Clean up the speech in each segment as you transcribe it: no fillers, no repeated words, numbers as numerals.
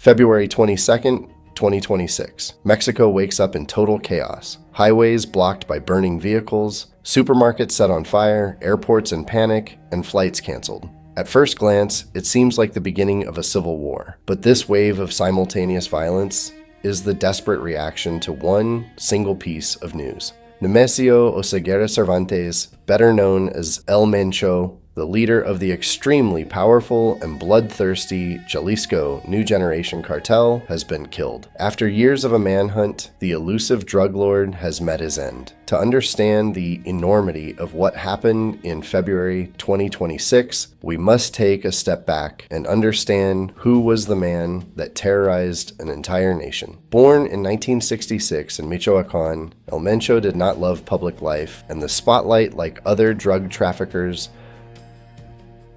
February 22nd, 2026. Mexico wakes up in total chaos. Highways blocked by burning vehicles, supermarkets set on fire, airports in panic, and flights canceled. At first glance, it seems like the beginning of a civil war, but this wave of simultaneous violence is the desperate reaction to one single piece of news. Nemesio Oseguera Cervantes, better known as El Mencho, the leader of the extremely powerful and bloodthirsty Jalisco New Generation cartel, has been killed. After years of a manhunt, the elusive drug lord has met his end. To understand the enormity of what happened in February 2026, we must take a step back and understand who was the man that terrorized an entire nation. Born in 1966 in Michoacan, El Mencho did not love public life and the spotlight like other drug traffickers.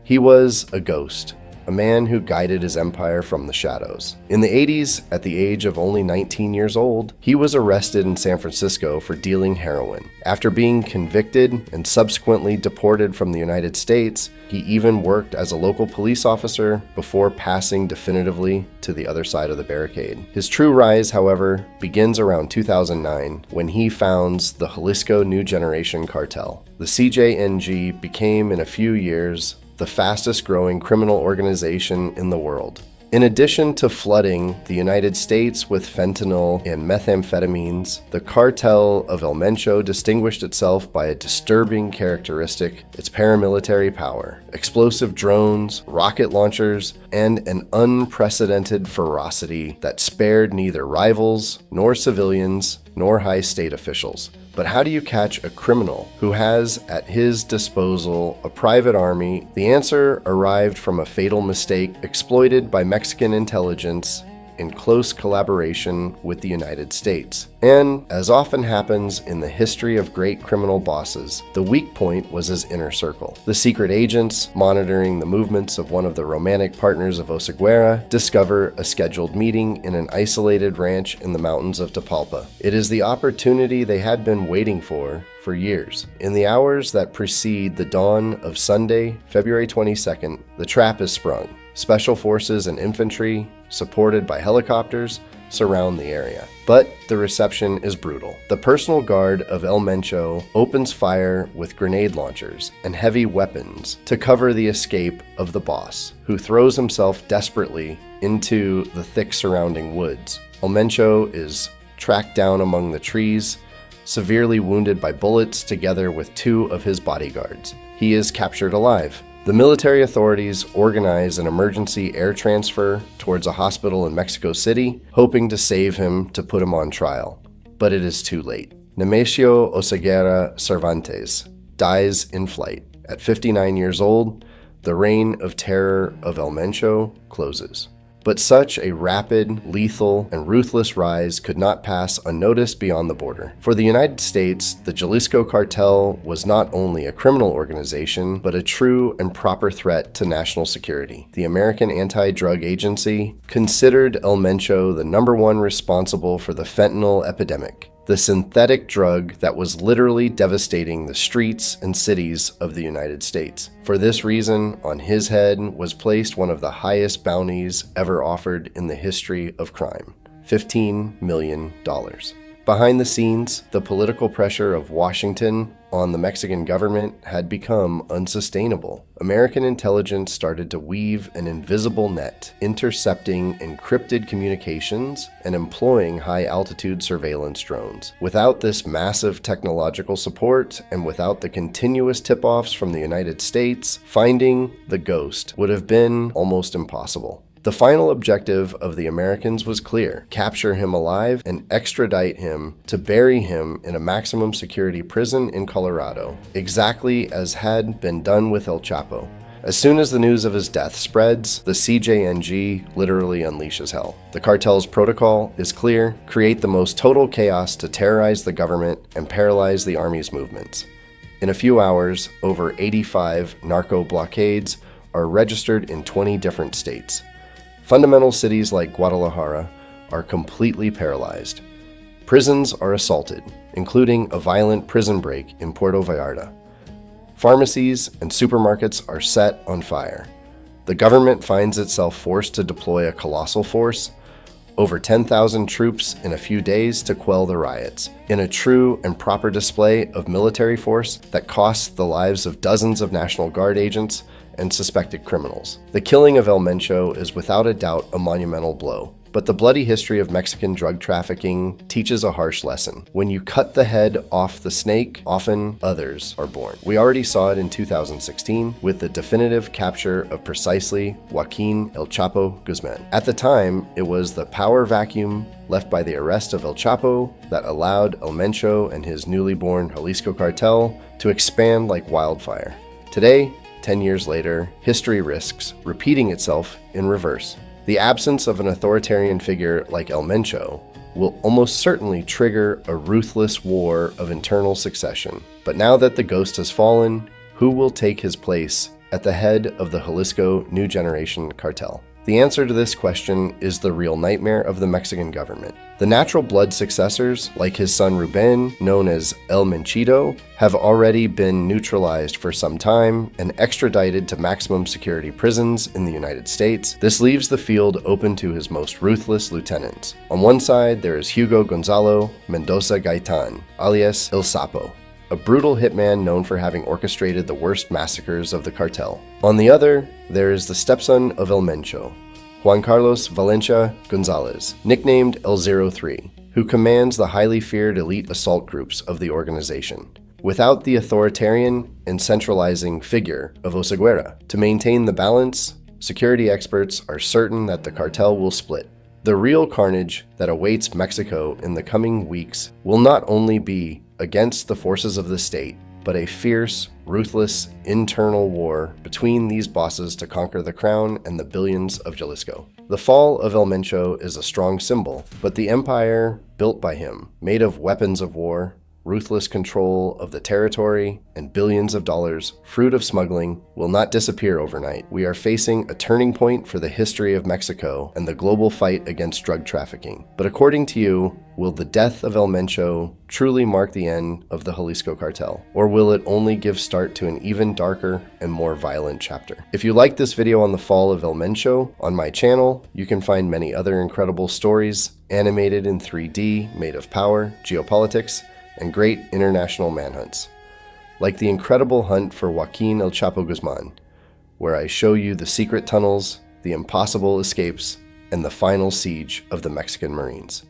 He was a ghost, a man who guided his empire from the shadows. In the 80s, at the age of only 19 years old, he was arrested in San Francisco for dealing heroin. After being convicted and subsequently deported from the United States, he even worked as a local police officer before passing definitively to the other side of the barricade. His true rise, however, begins around 2009 when he founds the Jalisco New Generation cartel. The CJNG became, in a few years, the fastest growing criminal organization in the world. In addition to flooding the United States with fentanyl and methamphetamines, the cartel of El Mencho distinguished itself by a disturbing characteristic: its paramilitary power, explosive drones, rocket launchers, and an unprecedented ferocity that spared neither rivals, nor civilians, nor high state officials. But how do you catch a criminal who has at his disposal a private army? The answer arrived from a fatal mistake exploited by Mexican intelligence in close collaboration with the United States. And, as often happens in the history of great criminal bosses, the weak point was his inner circle. The secret agents, monitoring the movements of one of the romantic partners of Oseguera, discover a scheduled meeting in an isolated ranch in the mountains of Tapalpa. It is the opportunity they had been waiting for years. In the hours that precede the dawn of Sunday, February 22nd, the trap is sprung. Special forces and infantry, supported by helicopters, surround the area. But the reception is brutal. The personal guard of El Mencho opens fire with grenade launchers and heavy weapons to cover the escape of the boss, who throws himself desperately into the thick surrounding woods. El Mencho is tracked down among the trees, severely wounded by bullets together with two of his bodyguards. He is captured alive. The military authorities organize an emergency air transfer towards a hospital in Mexico City, hoping to save him to put him on trial. But it is too late. Nemesio Oseguera Cervantes dies in flight. At 59 years old, the reign of terror of El Mencho closes. But such a rapid, lethal, and ruthless rise could not pass unnoticed beyond the border. For the United States, the Jalisco cartel was not only a criminal organization, but a true and proper threat to national security. The American Anti-Drug Agency considered El Mencho the #1 responsible for the fentanyl epidemic, the synthetic drug that was literally devastating the streets and cities of the United States. For this reason, on his head was placed one of the highest bounties ever offered in the history of crime: $15 million. Behind the scenes, the political pressure of Washington on the Mexican government had become unsustainable. American intelligence started to weave an invisible net, intercepting encrypted communications and employing high-altitude surveillance drones. Without this massive technological support, and without the continuous tip-offs from the United States, finding the ghost would have been almost impossible. The final objective of the Americans was clear: capture him alive and extradite him to bury him in a maximum security prison in Colorado, exactly as had been done with El Chapo. As soon as the news of his death spreads, the CJNG literally unleashes hell. The cartel's protocol is clear: create the most total chaos to terrorize the government and paralyze the army's movements. In a few hours, over 85 narco blockades are registered in 20 different states. Fundamental cities like Guadalajara are completely paralyzed. Prisons are assaulted, including a violent prison break in Puerto Vallarta. Pharmacies and supermarkets are set on fire. The government finds itself forced to deploy a colossal force, Over 10,000 troops in a few days to quell the riots, in a true and proper display of military force that cost the lives of dozens of National Guard agents and suspected criminals. The killing of El Mencho is without a doubt a monumental blow. But the bloody history of Mexican drug trafficking teaches a harsh lesson. When you cut the head off the snake, often others are born. We already saw it in 2016 with the definitive capture of precisely Joaquin El Chapo Guzman. At the time, it was the power vacuum left by the arrest of El Chapo that allowed El Mencho and his newly born Jalisco cartel to expand like wildfire. Today, 10 years later, history risks repeating itself in reverse. The absence of an authoritarian figure like El Mencho will almost certainly trigger a ruthless war of internal succession. But now that the ghost has fallen, who will take his place at the head of the Jalisco New Generation cartel? The answer to this question is the real nightmare of the Mexican government. The natural blood successors, like his son Ruben, known as El Menchito, have already been neutralized for some time and extradited to maximum security prisons in the United States. This leaves the field open to his most ruthless lieutenants. On one side, there is Hugo Gonzalo Mendoza Gaitan, alias El Sapo, a brutal hitman known for having orchestrated the worst massacres of the cartel. On the other, there is the stepson of El Mencho, Juan Carlos Valencia Gonzalez, nicknamed El 03, who commands the highly feared elite assault groups of the organization. Without the authoritarian and centralizing figure of Oseguera to maintain the balance, security experts are certain that the cartel will split. The real carnage that awaits Mexico in the coming weeks will not only be against the forces of the state, but a fierce, ruthless internal war between these bosses to conquer the crown and the billions of Jalisco. The fall of El Mencho is a strong symbol, but the empire built by him, made of weapons of war, ruthless control of the territory, and billions of dollars, fruit of smuggling, will not disappear overnight. We are facing a turning point for the history of Mexico and the global fight against drug trafficking. But according to you, will the death of El Mencho truly mark the end of the Jalisco cartel? Or will it only give start to an even darker and more violent chapter? If you like this video on the fall of El Mencho, on my channel, you can find many other incredible stories, animated in 3D, made of power, geopolitics, and great international manhunts, like the incredible hunt for Joaquin El Chapo Guzman, where I show you the secret tunnels, the impossible escapes, and the final siege of the Mexican Marines.